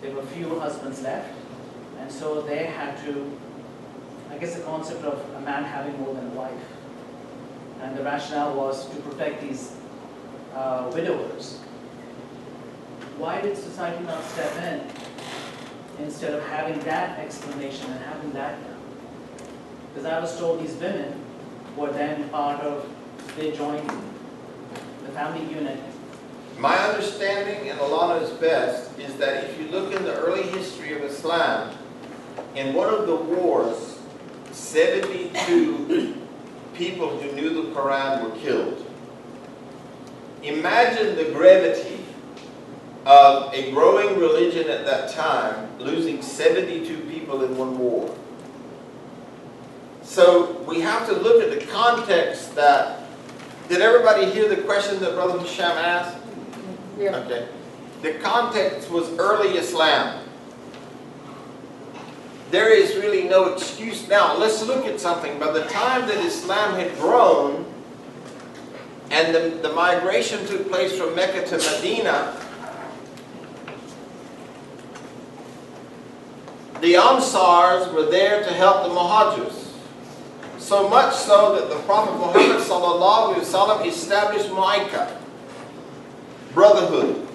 there were few husbands left, and so they had to, I guess the concept of a man having more than a wife. And the rationale was to protect these widowers. Why did society not step in instead of having that explanation and having that done? Because I was told these women were then part of, they joined the family unit. My understanding, and Allah knows best, is that if you look in the early history of Islam, in one of the wars, 72 people who knew the Quran were killed. Imagine the gravity of a growing religion at that time losing 72 people in one war. So we have to look at the context that, did everybody hear the question that Brother Hisham asked? Yeah. Okay. The context was early Islam. There is really no excuse. Now, let's look at something. By the time that Islam had grown and the migration took place from Mecca to Medina, the Ansars were there to help the Muhajirs. So much so that the Prophet Muhammad ﷺ established Mu'aykah, brotherhood.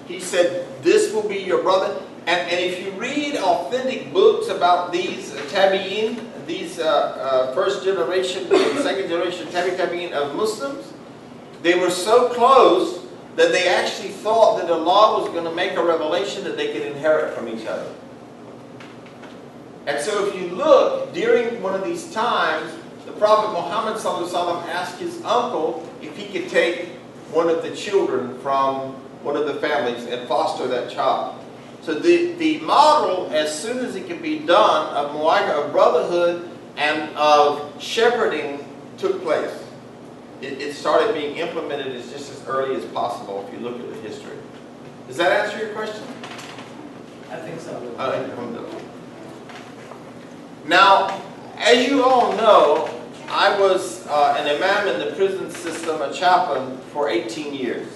He said, this will be your brother. And if you read authentic books about these tabi'in, these first generation and second generation tabi'in of Muslims, they were so close that they actually thought that Allah was going to make a revelation that they could inherit from each other. And so if you look, during one of these times, the Prophet Muhammad ﷺ asked his uncle if he could take one of the children from one of the families and foster that child. So the model, as soon as it could be done, of mu'aykah, of brotherhood and of shepherding took place. It started being implemented as just as early as possible if you look at the history. Does that answer your question? I think so. Now, as you all know, I was an imam in the prison system, a chaplain, for 18 years.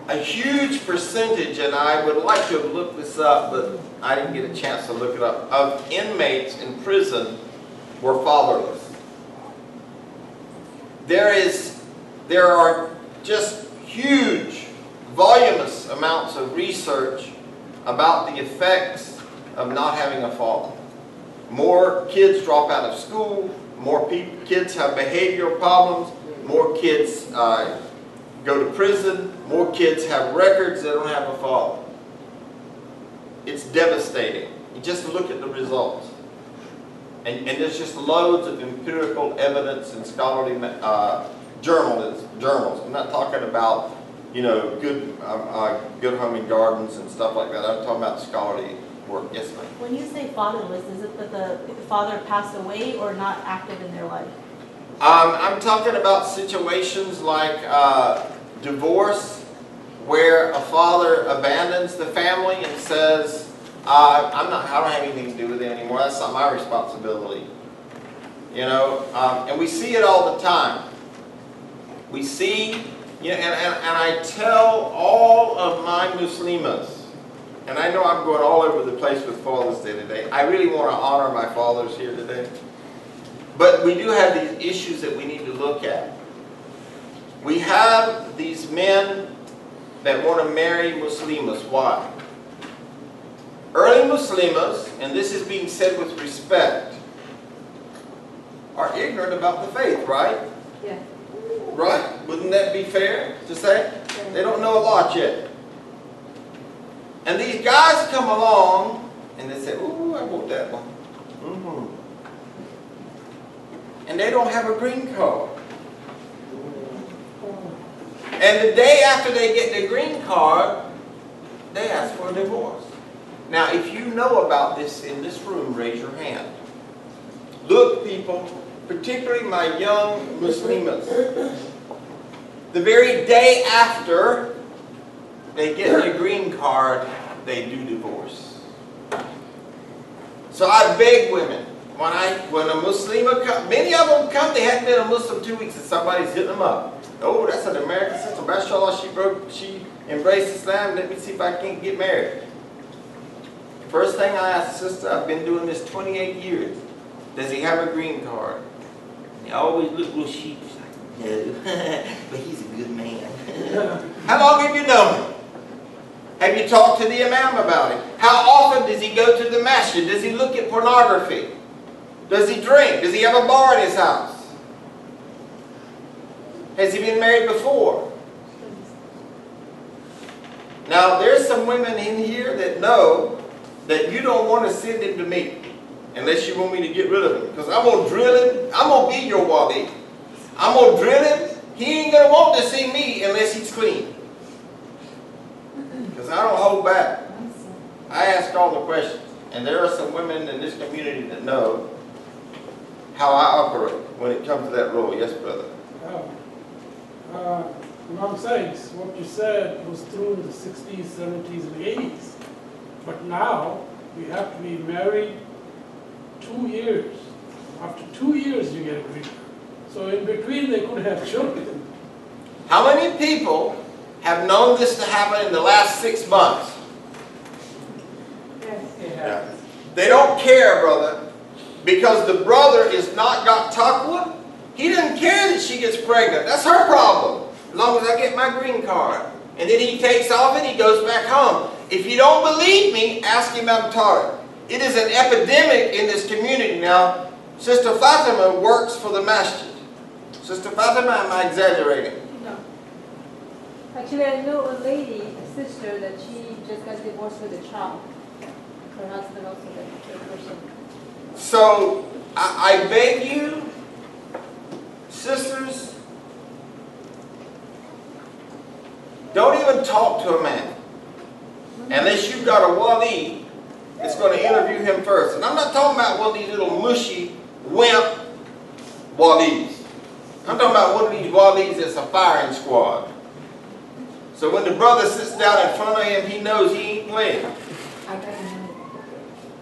A huge percentage, and I would like to have looked this up, but I didn't get a chance to look it up, of inmates in prison were fatherless. There are just huge, voluminous amounts of research about the effects of not having a father. More kids drop out of school, more kids have behavioral problems, more kids go to prison, more kids have records that don't have a father. It's devastating. You just look at the results. And there's just loads of empirical evidence and scholarly journals. I'm not talking about, you know, good home and gardens and stuff like that. I'm talking about scholarly work. Yes, ma'am. When you say fatherless, is it that the father passed away or not active in their life? I'm talking about situations like divorce, where a father abandons the family and says, I don't have anything to do with it anymore. That's not my responsibility. You know, and we see it all the time. We see, you know, and I tell all of my Muslimas, and I know I'm going all over the place with Father's Day today. I really want to honor my fathers here today. But we do have these issues that we need to look at. We have these men that want to marry Muslimas. Why? Early Muslimas, and this is being said with respect, are ignorant about the faith, right? Yeah. Right? Wouldn't that be fair to say? Yeah. They don't know a lot yet. And these guys come along and they say, ooh, I want that one. Mm-hmm. And they don't have a green card. And the day after they get their green card, they ask for a divorce. Now, if you know about this in this room, raise your hand. Look, people, particularly my young Muslims, the very day after they get their green card, they do divorce. So I beg women, when a Muslima comes, many of them come, they hadn't been a Muslim 2 weeks and somebody's hitting them up. Oh, that's an American sister. Mashallah, she embrace Islam, let me see if I can't get married. First thing I asked, sister, I've been doing this 28 years. Does he have a green card? He always looked real sheepish. Like, no, but he's a good man. How long have you known him? Have you talked to the imam about him? How often does he go to the masjid? Does he look at pornography? Does he drink? Does he have a bar in his house? Has he been married before? Now, there's some women in here that know that you don't want to send him to me unless you want me to get rid of him. Because I'm going to drill him. I'm going to be your wali. I'm going to drill him. He ain't going to want to see me unless he's clean. Because I don't hold back. I ask all the questions. And there are some women in this community that know how I operate when it comes to that role. Yes, brother? Imam Sykes, what you said was true in the 60s, 70s, and 80s. But now, we have to be married 2 years. After 2 years, you get a green card. So in between, they could have children. How many people have known this to happen in the last 6 months? Yeah. They don't care, brother, because the brother is not got taqwa. He doesn't care that she gets pregnant. That's her problem. As long as I get my green card. And then he takes off and he goes back home. If you don't believe me, ask Imam Tariq. It is an epidemic in this community. Now, Sister Fatima works for the masjid. Sister Fatima, am I exaggerating? No. Actually, I know a lady, a sister, that she just got divorced with a child. Her husband also got a person. So, I beg you, sisters, don't even talk to a man unless you've got a wali that's going to interview him first. And I'm not talking about one of these little mushy, wimp walis. I'm talking about one of these walis that's a firing squad. So when the brother sits down in front of him, he knows he ain't playing.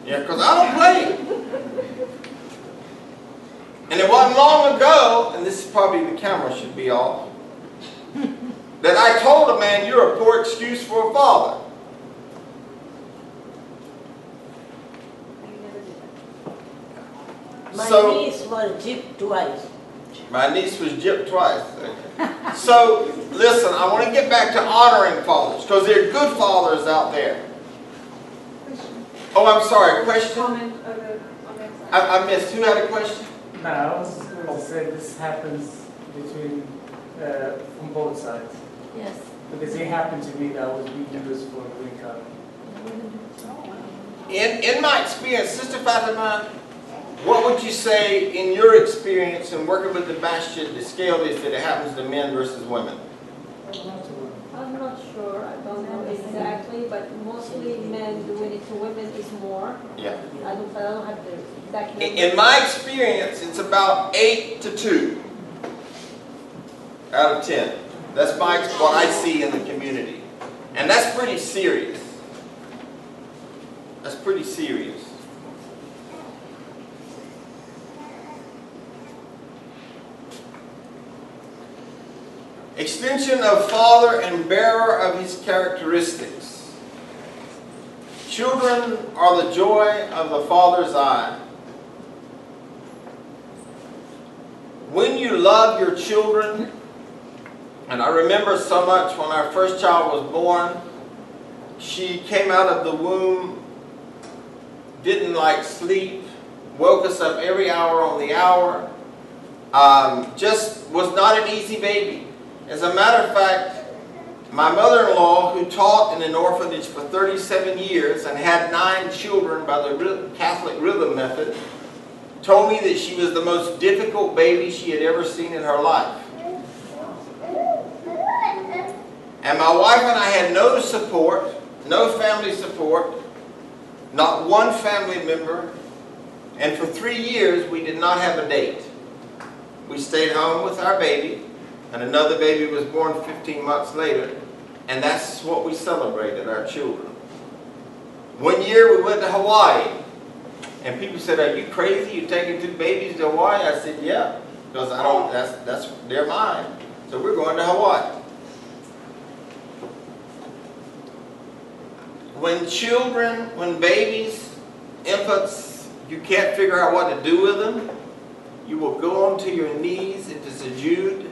Yeah, because I don't play. And it wasn't long ago, and this is probably the camera should be off, that I told a man, you're a poor excuse for a father. My So- niece was gypped twice. My niece was gypped twice. So, listen, I want to get back to honoring fathers, because there are good fathers out there. Oh, I'm sorry, question? Comment on the side. I missed. Who had a question? No, I was going to say this happens between, from both sides. Yes. Because it happened to me that I was being used for a green card. In my experience, Sister Fatima, what would you say in your experience in working with the masjid, the scale is that it happens to men versus women? I'm not sure, I don't know exactly, but mostly men doing it to women is more. Yeah. I don't have the exact number. In my experience, it's about 8 to 2 out of 10. That's what I see in the community. And that's pretty serious. That's pretty serious. Extension of father and bearer of his characteristics. Children are the joy of the father's eye. When you love your children, and I remember so much when our first child was born, she came out of the womb, didn't like sleep, woke us up every hour on the hour, just was not an easy baby. As a matter of fact, my mother-in-law, who taught in an orphanage for 37 years and had 9 children by the Catholic rhythm method, told me that she was the most difficult baby she had ever seen in her life. And my wife and I had no support, no family support, not one family member, and for 3 years we did not have a date. We stayed home with our baby, and another baby was born 15 months later, and that's what we celebrated, our children. One year we went to Hawaii, and people said, "Are you crazy? You're taking 2 babies to Hawaii?" I said, "Yeah, because I don't. They're mine. So we're going to Hawaii." when babies, infants, you can't figure out what to do with them, you will go onto your knees into sujood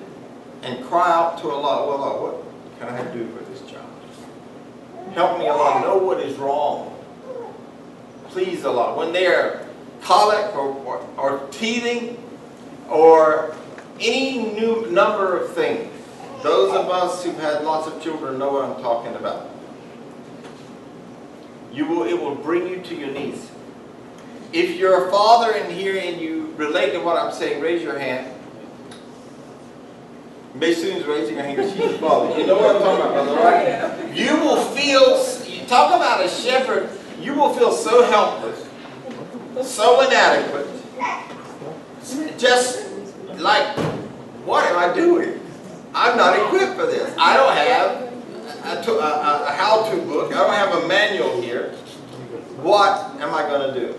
and cry out to Allah, "Oh Allah, what can I do for this child? Help me, Allah, know what is wrong. Please, Allah." When they are colic or teething or any new number of things, those of us who've had lots of children know what I'm talking about. It will bring you to your knees. If you're a father in here and you relate to what I'm saying, raise your hand. Basically, raising your hand, she's a father. You know what I'm talking about, brother, right? You will feel, you talk about a shepherd, you will feel so helpless, so inadequate, just like, what am I doing? I'm not equipped for this. I don't have a how-to book. I don't have a manual here. What am I going to do?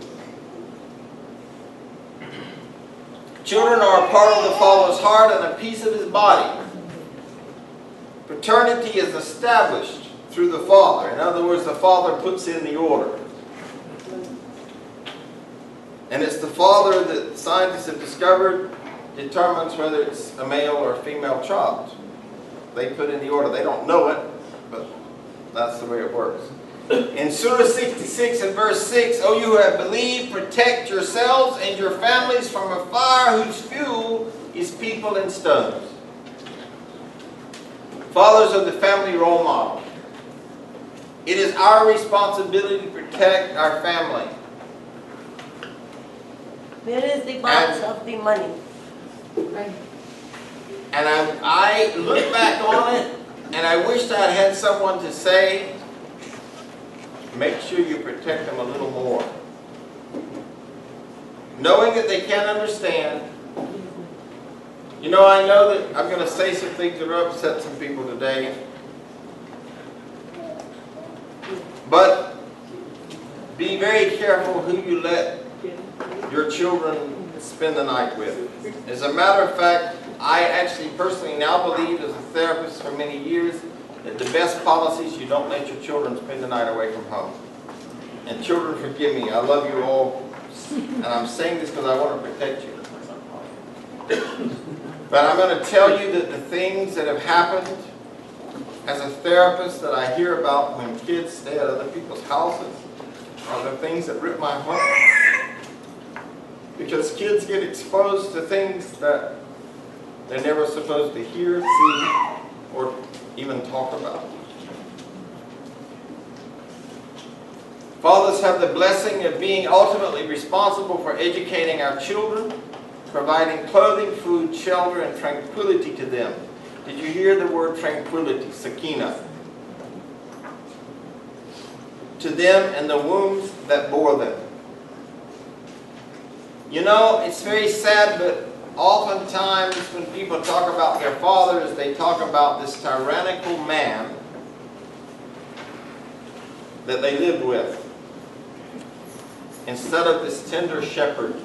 Children are a part of the Father's heart and a piece of His body. Paternity is established through the Father. In other words, the Father puts in the order. And it's the Father that scientists have discovered determines whether it's a male or a female child. They put in the order. They don't know it, but that's the way it works. In Surah 66 and verse 6, "O you who have believed, protect yourselves and your families from a fire whose fuel is people and stones." Fathers are the family role model. It is our responsibility to protect our family. Where is the box of the money? And I look back on it, and I wished I had someone to say, make sure you protect them a little more. Knowing that they can't understand. You know, I know that I'm going to say some things that will upset some people today. But be very careful who you let your children spend the night with. As a matter of fact, I actually personally now believe, as a therapist for many years, that the best policy is you don't let your children spend the night away from home. And children, forgive me, I love you all, and I'm saying this because I want to protect you. But I'm going to tell you that the things that have happened as a therapist that I hear about when kids stay at other people's houses are the things that rip my heart. Because kids get exposed to things that they're never supposed to hear, see, or even talk about. Fathers have the blessing of being ultimately responsible for educating our children, providing clothing, food, shelter, and tranquility to them. Did you hear the word tranquility, sakina? To them and the wombs that bore them. You know, it's very sad, but oftentimes when people talk about their fathers, they talk about this tyrannical man that they lived with, instead of this tender shepherd.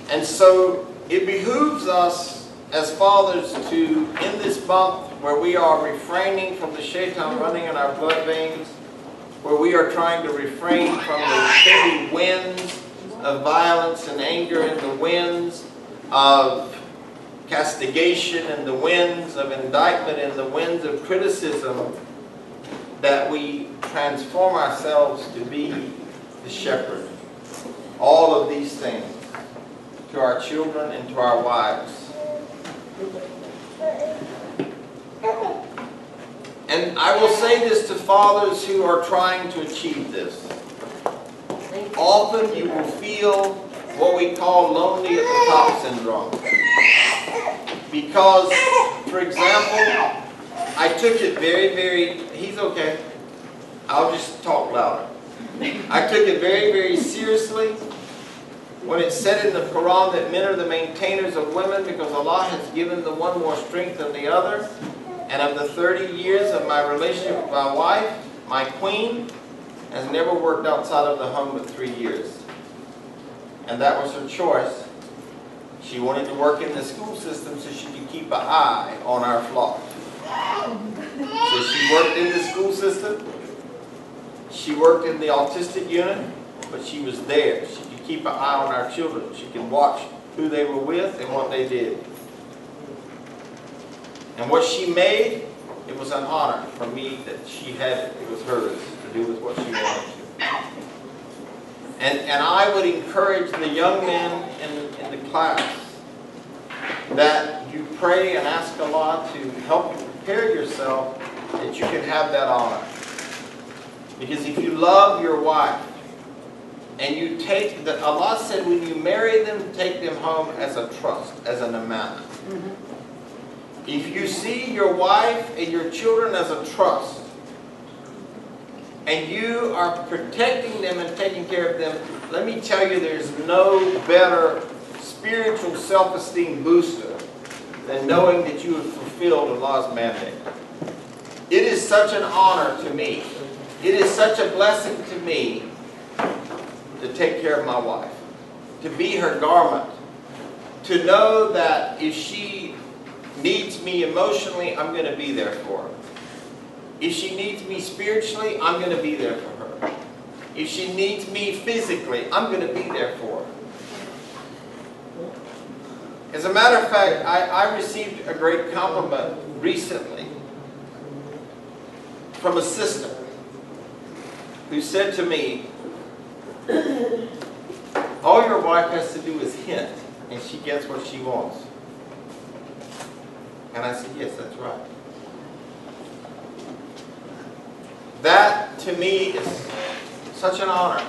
And so it behooves us as fathers to, in this month where we are refraining from the shaitan running in our blood veins, where we are trying to refrain from the heavy winds of violence and anger, and the winds of castigation, and the winds of indictment, and the winds of criticism, that we transform ourselves to be the shepherd. All of these things to our children and to our wives. And I will say this to fathers who are trying to achieve this. Often you will feel what we call lonely at the top syndrome. Because, for example, I took it he's okay. I'll just talk louder. I took it very seriously when it said in the Quran that men are the maintainers of women, because Allah has given the one more strength than the other. And of the 30 years of my relationship with my wife, my queen has never worked outside of the home but 3 years. And that was her choice. She wanted to work in the school system so she could keep an eye on our flock. So she worked in the school assistant. She worked in the autistic unit, but she was there. She could keep an eye on our children. She could watch who they were with and what they did. And what she made, it was an honor for me that she had it. It was hers to do with what she wanted to. And I would encourage the young men in the class that you pray and ask Allah to help you prepare yourself that you can have that honor. Because if you love your wife and you take, that Allah said when you marry them, take them home as a trust, as an amana. If you see your wife and your children as a trust, and you are protecting them and taking care of them, let me tell you, there's no better spiritual self-esteem booster than knowing that you have fulfilled Allah's mandate. It is such an honor to me. It is such a blessing to me to take care of my wife, to be her garment, to know that if she needs me emotionally, I'm going to be there for her. If she needs me spiritually, I'm going to be there for her. If she needs me physically, I'm going to be there for her. As a matter of fact, I received a great compliment recently from a sister who said to me, all your wife has to do is hint, and she gets what she wants. And I said, yes, that's right. That, to me, is such an honor.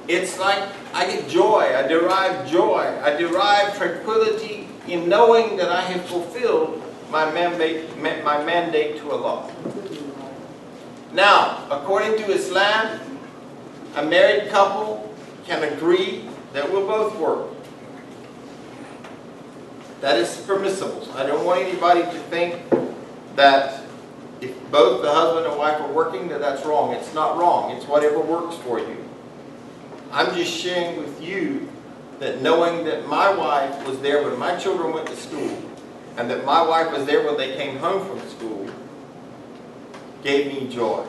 It's like I get joy, I derive tranquility in knowing that I have fulfilled my mandate to Allah. Now, according to Islam, a married couple can agree that we'll both work. That is permissible. I don't want anybody to think that if both the husband and wife are working, that that's wrong. It's not wrong. It's whatever works for you. I'm just sharing with you that knowing that my wife was there when my children went to school, and that my wife was there when they came home from school, gave me joy.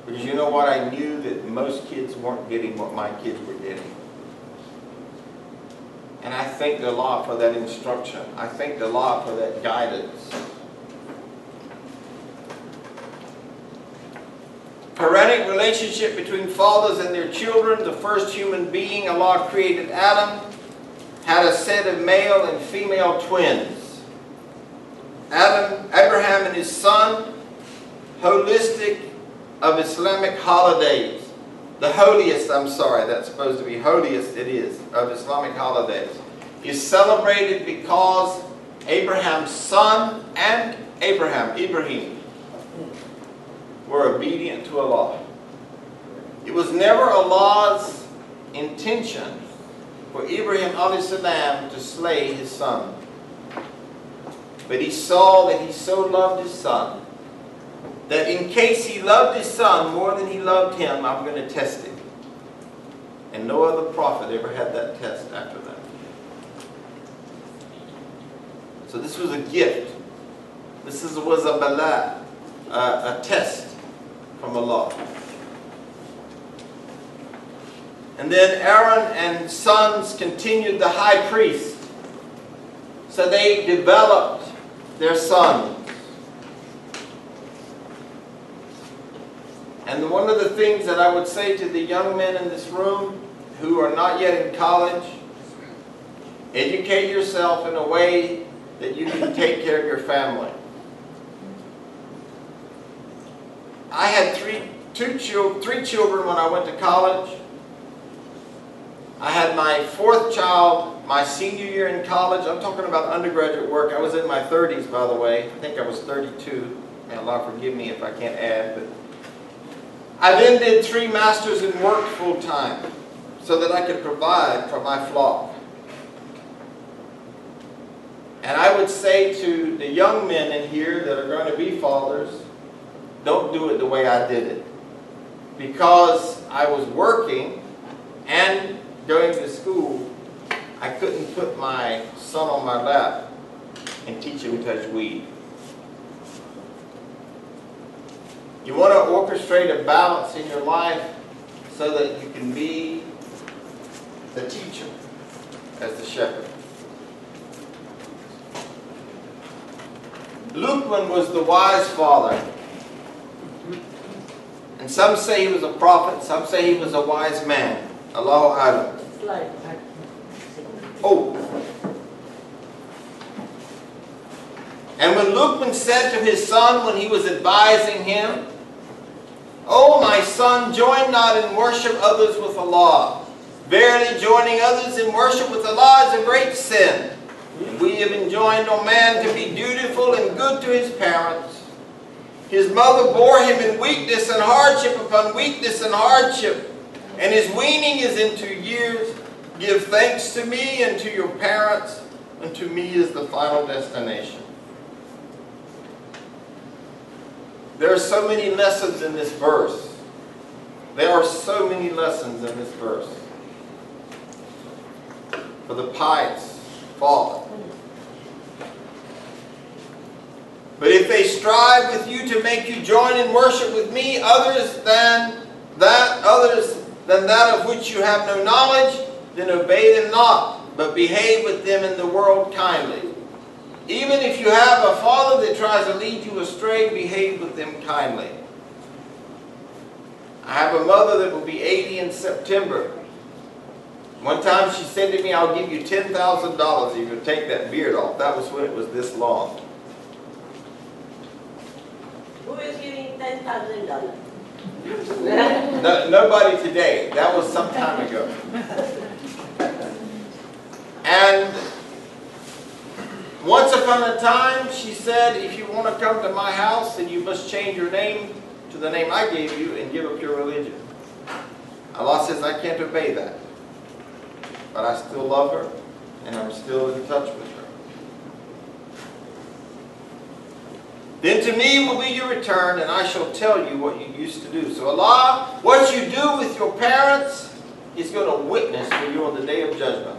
Because you know what? I knew that most kids weren't getting what my kids were getting. And I thank the Allah for that instruction. I thank the Allah for that guidance. Parenic relationship between fathers and their children. The first human being Allah created, Adam, had a set of male and female twins. Abraham and his son, holistic of Islamic holidays. The holiest, that's supposed to be holiest it is, of Islamic holidays, is celebrated because Abraham's son and Ibrahim, were obedient to Allah. It was never Allah's intention for Ibrahim ﷺ to slay his son. But he saw that he so loved his son that in case he loved his son more than he loved him, I'm going to test him. And no other prophet ever had that test after that. So this was a gift. This was a bala, a test from Allah. And then Aaron and sons continued the high priest. So they developed their sons. And one of the things that I would say to the young men in this room who are not yet in college, educate yourself in a way that you can take care of your family. I had three children when I went to college. I had my fourth child my senior year in college. I'm talking about undergraduate work. I was in my 30s, by the way. I think I was 32. May Allah forgive me if I can't add. But I then did 3 masters and worked full time so that I could provide for my flock. And I would say to the young men in here that are going to be fathers, don't do it the way I did it. Because I was working and going to school, I couldn't put my son on my lap and teach him tajweed. You want to orchestrate a balance in your life so that you can be the teacher as the shepherd. Luqman was the wise father. And some say he was a prophet, some say he was a wise man. Allahu A'lam. Oh. And when Luqman said to his son when he was advising him, "O my son, join not in worship others with Allah. Verily joining others in worship with Allah is a great sin. And we have enjoined on man to be dutiful and good to his parents. His mother bore him in weakness and hardship upon weakness and hardship. And his weaning is into years. Give thanks to me and to your parents, and to me is the final destination." There are so many lessons in this verse. There are so many lessons in this verse for the pious father. But if they strive with you to make you join in worship with me others than that of which you have no knowledge, then obey them not, but behave with them in the world kindly. Even if you have a father that tries to lead you astray, behave with them kindly. I have a mother that will be 80 in September. One time she said to me, "I'll give you $10,000 if you take that beard off." That was when it was this long. Who is giving $10,000? No, nobody today. That was some time ago. And once upon a time, she said, "If you want to come to my house, then you must change your name to the name I gave you and give up your religion." Allah says, I can't obey that. But I still love her, and I'm still in touch with her. Then to me will be your return, and I shall tell you what you used to do. So Allah, what you do with your parents is going to witness for you on the day of judgment.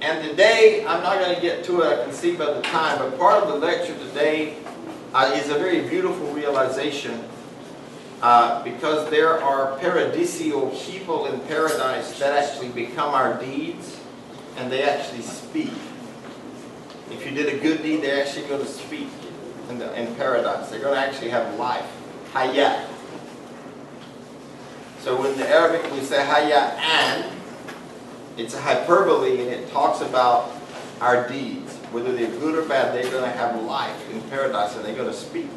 And today, I'm not going to get to it, I can see by the time, but part of the lecture today is a very beautiful realization because there are paradisial people in paradise that actually become our deeds, and they actually speak. If you did a good deed, they're actually going to speak in paradise. They're going to actually have life. Hayat. So in the Arabic we say hayat and, it's a hyperbole, and it talks about our deeds. Whether they're good or bad, they're going to have life in paradise, and they're going to speak.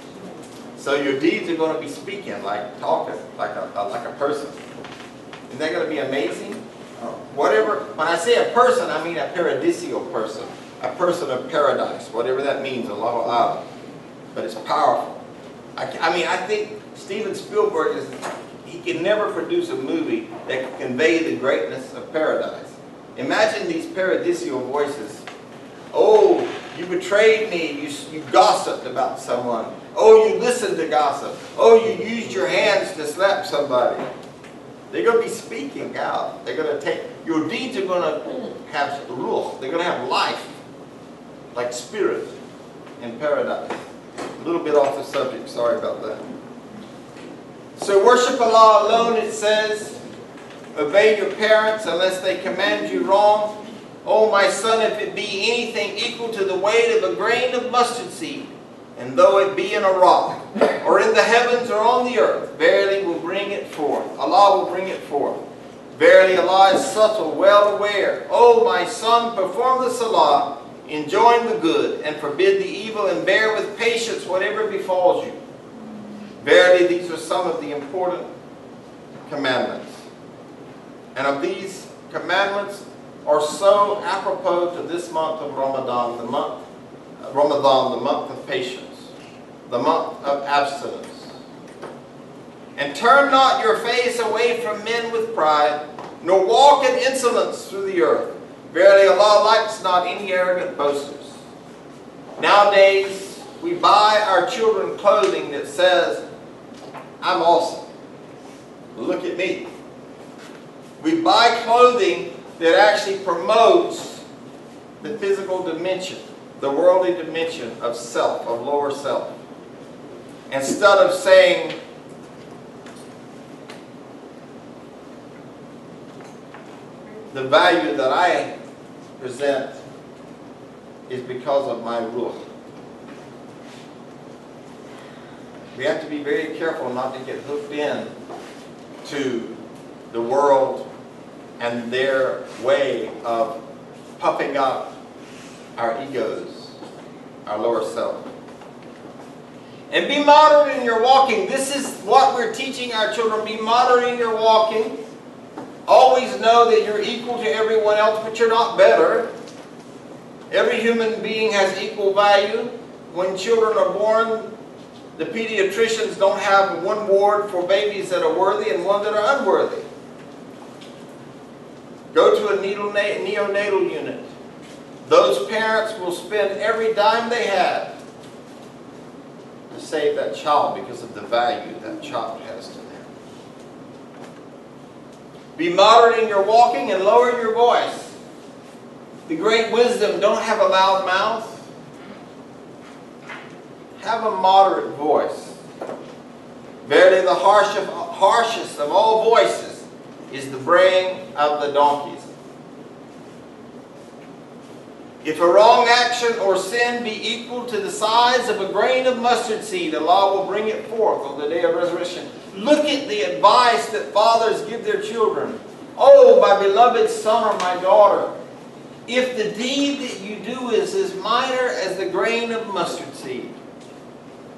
So your deeds are going to be speaking, like talking, like a person. Isn't that going to be amazing? Whatever. When I say a person, I mean a paradisial person. A person of paradise, whatever that means, Allahu A'lam. But it's powerful. I think Steven Spielberg he can never produce a movie that can convey the greatness of paradise. Imagine these paradisial voices. "Oh, you betrayed me, you gossiped about someone. Oh, you listened to gossip. Oh, you used your hands to slap somebody." They're going to be speaking out. They're going to take, your deeds are going to have ruh. They're going to have life, like spirit in paradise. A little bit off the subject, sorry about that. So worship Allah alone, it says. Obey your parents unless they command you wrong. "O my son, if it be anything equal to the weight of a grain of mustard seed, and though it be in a rock, or in the heavens or on the earth, verily will bring it forth." Allah will bring it forth. Verily Allah is subtle, well aware. "O my son, perform the salah, enjoin the good, and forbid the evil, and bear with patience whatever befalls you." Verily these are some of the important commandments. And of these commandments are so apropos to this month of Ramadan, the month of patience, the month of abstinence. "And turn not your face away from men with pride, nor walk in insolence through the earth. Verily Allah likes not any arrogant boasters." Nowadays, we buy our children clothing that says, "I'm awesome. Look at me." We buy clothing that actually promotes the physical dimension, the worldly dimension of self, of lower self. instead of saying, the value that I present is because of my ruh. We have to be very careful not to get hooked in to the world and their way of puffing up our egos, our lower self. And be moderate in your walking. This is what we're teaching our children. Be moderate in your walking. Always know that you're equal to everyone else, but you're not better. Every human being has equal value. When children are born, the pediatricians don't have one ward for babies that are worthy and one that are unworthy. Go to a neonatal unit. Those parents will spend every dime they have to save that child because of the value that child has to them. Be moderate in your walking and lower your voice. The great wisdom, don't have a loud mouth. Have a moderate voice. Verily the harshest of all voices is the braying of the donkeys. If a wrong action or sin be equal to the size of a grain of mustard seed, Allah will bring it forth on the day of resurrection. Look at the advice that fathers give their children. Oh, my beloved son or my daughter, if the deed that you do is as minor as the grain of mustard seed,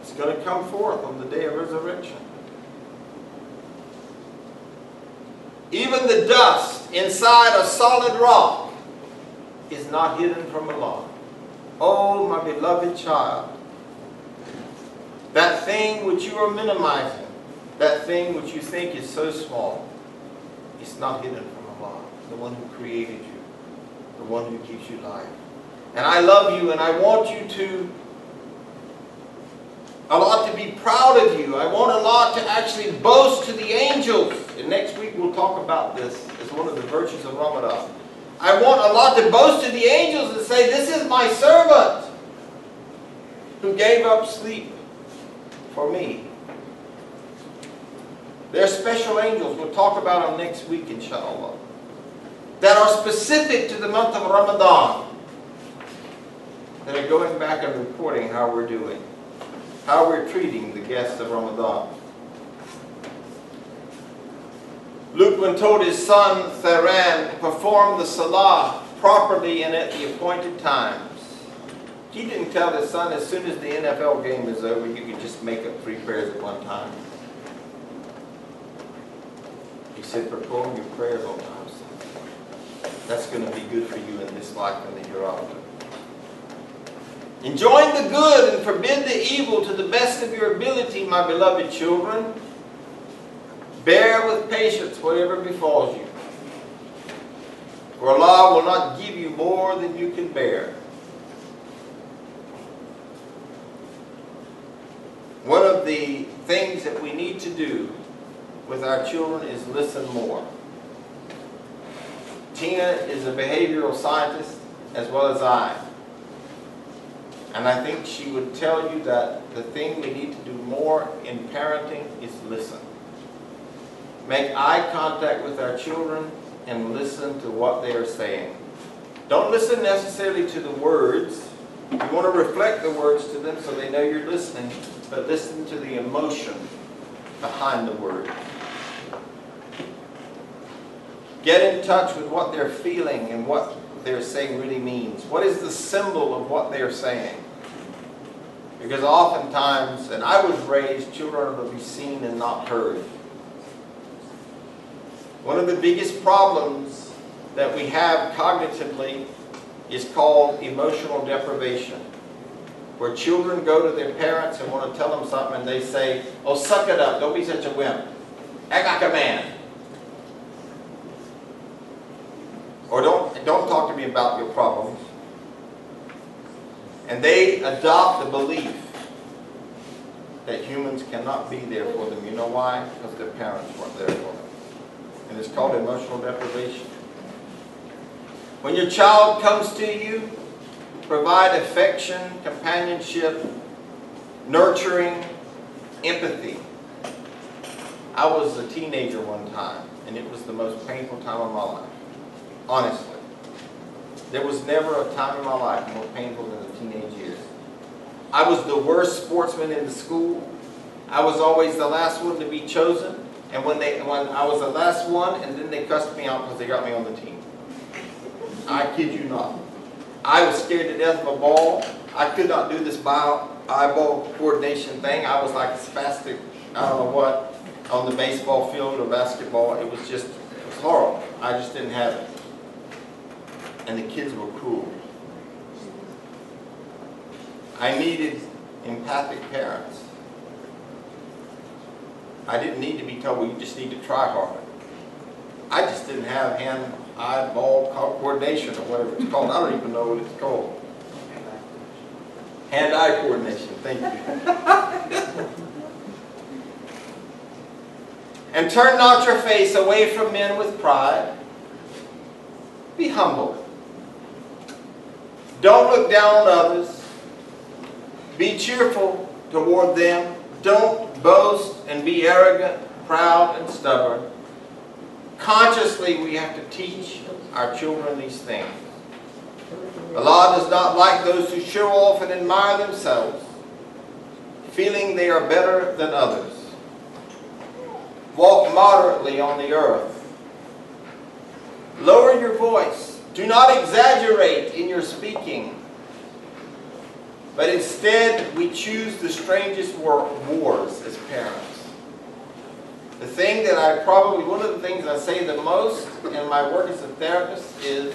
it's going to come forth on the day of resurrection. Even the dust inside a solid rock is not hidden from Allah. Oh, my beloved child, that thing which you are minimizing, that thing which you think is so small, it's not hidden from Allah, the one who created you, the one who gives you life. And I love you, and I want you to, Allah to be proud of you. I want Allah to actually boast to the angels. And next week we'll talk about this as one of the virtues of Ramadan. I want Allah to boast to the angels and say, this is my servant who gave up sleep for me. There are special angels, we'll talk about them next week inshallah, that are specific to the month of Ramadan, that are going back and reporting how we're doing, how we're treating the guests of Ramadan. Luqman told his son Theran to perform the salah properly and at the appointed times. He didn't tell his son as soon as the NFL game is over, you can just make up 3 prayers at one time. He said, perform your prayers on time, son. That's going to be good for you in this life and the hereafter. Enjoin the good and forbid the evil to the best of your ability, my beloved children. Bear with patience whatever befalls you. For Allah will not give you more than you can bear. One of the things that we need to do with our children is listen more. Tina is a behavioral scientist as well as I. And I think she would tell you that the thing we need to do more in parenting is listen. Make eye contact with our children and listen to what they are saying. Don't listen necessarily to the words. You want to reflect the words to them so they know you're listening, but listen to the emotion behind the word. Get in touch with what they're feeling and what they're saying really means. What is the symbol of what they're saying? Because oftentimes, and I was raised, children are to be seen and not heard. One of the biggest problems that we have cognitively is called emotional deprivation, where children go to their parents and want to tell them something and they say, oh, suck it up, don't be such a wimp, act like a man. Or don't talk to me about your problems. And they adopt the belief that humans cannot be there for them. You know why? Because their parents weren't there for them. And it's called emotional deprivation. When your child comes to you, provide affection, companionship, nurturing, Empathy. I was a teenager one time, and it was the most painful time of my life. Honestly. There was never a time in my life more painful than the teenage years. I was the worst sportsman in the school. I was always the last one to be chosen. And when I was the last one, and then they cussed me out because they got me on the team. I kid you not. I was scared to death of a ball. I could not do this eyeball coordination thing. I was like spastic, I don't know what, on the baseball field or basketball. It was horrible. I just didn't have it. And the kids were cruel. I needed empathic parents. I didn't need to be told, well, you just need to try harder. I just didn't have hand-eye ball coordination or whatever it's called. I don't even know what it's called. Hand-eye coordination, thank you. And turn not your face away from men with pride. Be humble. Don't look down on others. Be cheerful toward them. Don't boast and be arrogant, proud, and stubborn. Consciously, we have to teach our children these things. Allah does not like those who show off and admire themselves, feeling they are better than others. Walk moderately on the earth. Lower your voice. Do not exaggerate in your speaking. But instead, we choose the strangest wars as parents. The thing that one of the things I say the most in my work as a therapist is,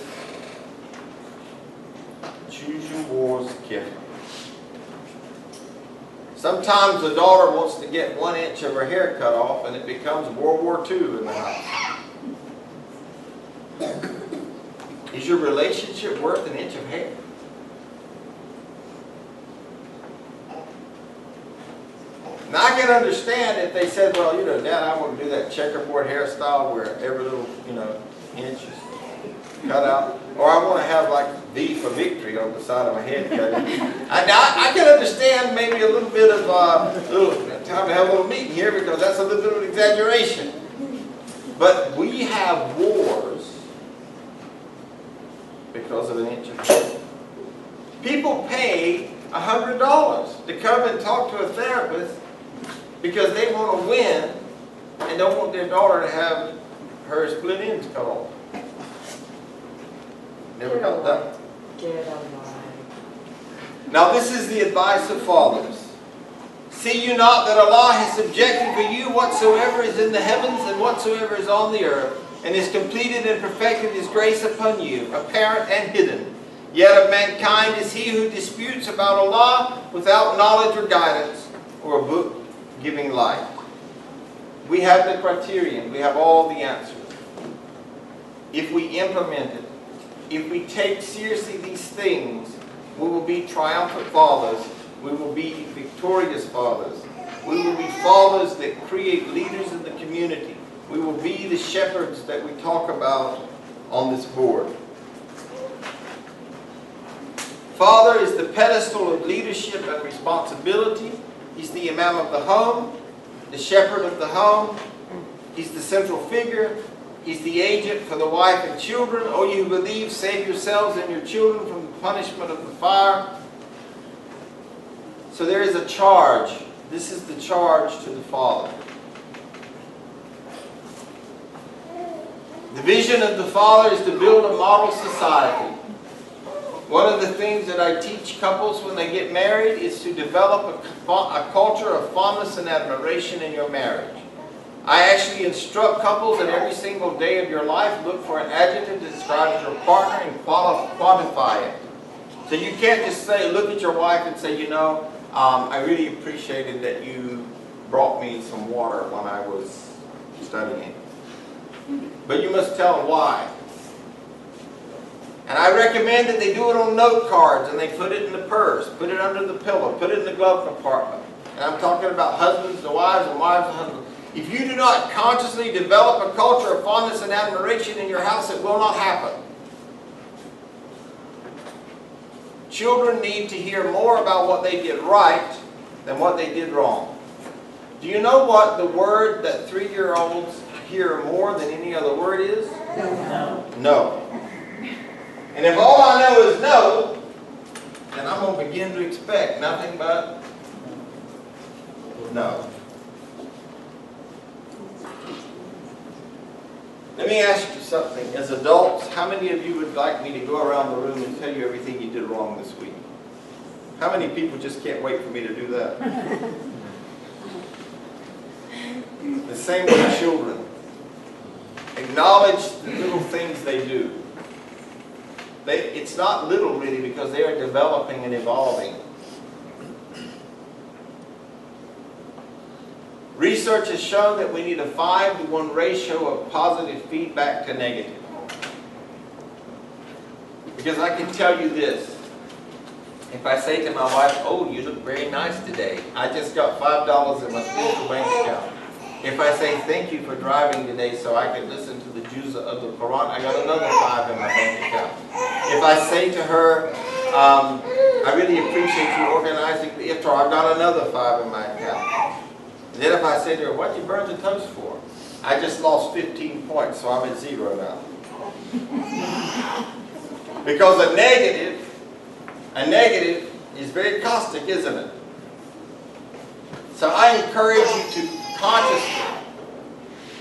choose your wars carefully. Sometimes the daughter wants to get 1 inch of her hair cut off and it becomes World War II in the house. Is your relationship worth 1 inch of hair? Now I can understand if they said, well, you know, Dad, I want to do that checkerboard hairstyle where every little, inch is cut out. Or I want to have like V for victory on the side of my head cut. I can understand maybe a little bit of, time to have a little meeting here because that's a little bit of an exaggeration. But we have wars because of 1 inch of hair. People pay $100 to come and talk to a therapist because they want to win and don't want their daughter to have her split ends cut off. Never got that. Now this is the advice of fathers. See you not that Allah has subjected for you whatsoever is in the heavens and whatsoever is on the earth, and has completed and perfected His grace upon you, apparent and hidden. Yet of mankind is he who disputes about Allah without knowledge or guidance, or a book giving light. We have the criterion. We have all the answers. If we implement it, if we take seriously these things, we will be triumphant fathers. We will be victorious fathers. We will be fathers that create leaders in the community. We will be the shepherds that we talk about on this board. Father is the pedestal of leadership and responsibility. He's the imam of the home, the shepherd of the home. He's the central figure. He's the agent for the wife and children. O you who believe, save yourselves and your children from the punishment of the fire. So there is a charge. This is the charge to the father. The vision of the father is to build a model society. One of the things that I teach couples when they get married is to develop a culture of fondness and admiration in your marriage. I actually instruct couples that every single day of your life, look for an adjective that describes your partner and quantify it. So you can't just say, look at your wife and say, I really appreciated that you brought me some water when I was studying. But you must tell them why. And I recommend that they do it on note cards and they put it in the purse, put it under the pillow, put it in the glove compartment. And I'm talking about husbands to wives and wives to husbands. If you do not consciously develop a culture of fondness and admiration in your house, it will not happen. Children need to hear more about what they did right than what they did wrong. Do you know what the word that 3-year-olds hear more than any other word is? No. No. And if all I know is no, then I'm going to begin to expect nothing but no. Let me ask you something. As adults, how many of you would like me to go around the room and tell you everything you did wrong this week? How many people just can't wait for me to do that? The same with children. Acknowledge the little things they do. It's not little really because they are developing and evolving. Research has shown that we need a 5-to-1 ratio of positive feedback to negative. Because I can tell you this. If I say to my wife, "Oh, you look very nice today. I just got $5 in my spiritual bank account." If I say, "Thank you for driving today so I could listen to the Juzah of the Quran," I got another $5 in my bank account. If I say to her, "I really appreciate you organizing the iftar," I've got another $5 in my account. And then if I say to her, "What'd you burn the toast for?" I just lost 15 points, so I'm at 0 now. Because a negative is very caustic, isn't it? So I encourage you to consciously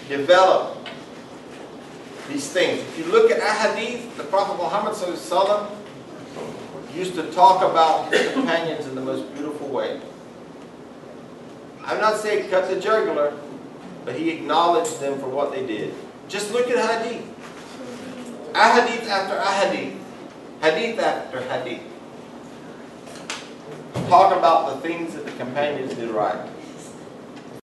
develop these things. If you look at ahadith, the Prophet Muhammad ﷺ used to talk about his companions in the most beautiful way. I'm not saying cut the jugular, but he acknowledged them for what they did. Just look at hadith. Ahadith after ahadith. Hadith after hadith. Talk about the things that the companions did right.